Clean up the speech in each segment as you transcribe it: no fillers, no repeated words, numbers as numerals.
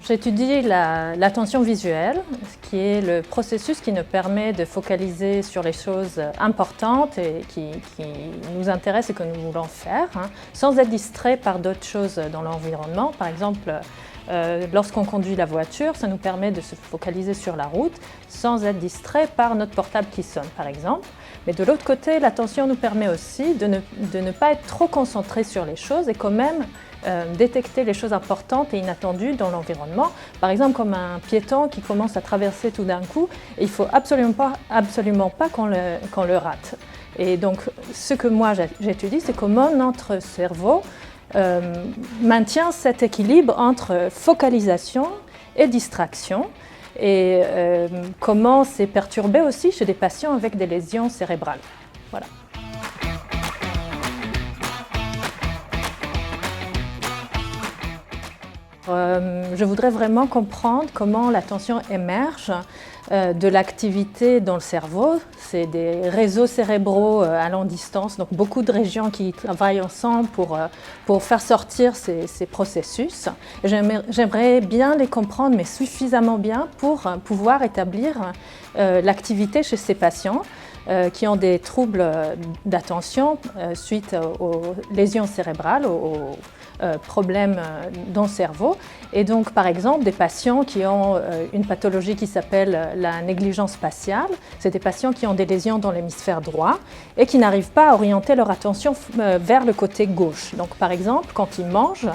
J'étudie l'attention visuelle, qui est le processus qui nous permet de focaliser sur les choses importantes et qui nous intéressent et que nous voulons faire, sans être distrait par d'autres choses dans l'environnement. Par exemple, lorsqu'on conduit la voiture, ça nous permet de se focaliser sur la route sans être distrait par notre portable qui sonne, par exemple. Mais de l'autre côté, l'attention nous permet aussi de ne pas être trop concentré sur les choses et quand même détecter les choses importantes et inattendues dans l'environnement. Par exemple, comme un piéton qui commence à traverser tout d'un coup, et il ne faut absolument pas qu'on le rate. Et donc, ce que moi j'étudie, c'est comment notre cerveau maintient cet équilibre entre focalisation et distraction et comment c'est perturbé aussi chez des patients avec des lésions cérébrales. Voilà. Je voudrais vraiment comprendre comment l'attention émerge de l'activité dans le cerveau. C'est des réseaux cérébraux à longue distance, donc beaucoup de régions qui travaillent ensemble pour faire sortir ces processus. J'aimerais bien les comprendre, mais suffisamment bien pour pouvoir établir l'activité chez ces patients qui ont des troubles d'attention suite aux lésions cérébrales, aux problèmes dans le cerveau. Et donc, par exemple, des patients qui ont une pathologie qui s'appelle la négligence spatiale, c'est des patients qui ont des lésions dans l'hémisphère droit et qui n'arrivent pas à orienter leur attention vers le côté gauche. Donc, par exemple, quand ils mangent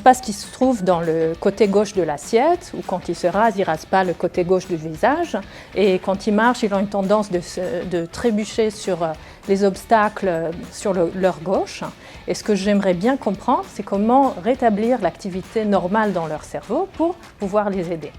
pas ce qui se trouve dans le côté gauche de l'assiette, ou quand ils se rasent, ils ne rasent pas le côté gauche du visage. Et quand ils marchent, ils ont une tendance de trébucher sur les obstacles sur leur gauche. Et ce que j'aimerais bien comprendre, c'est comment rétablir l'activité normale dans leur cerveau pour pouvoir les aider.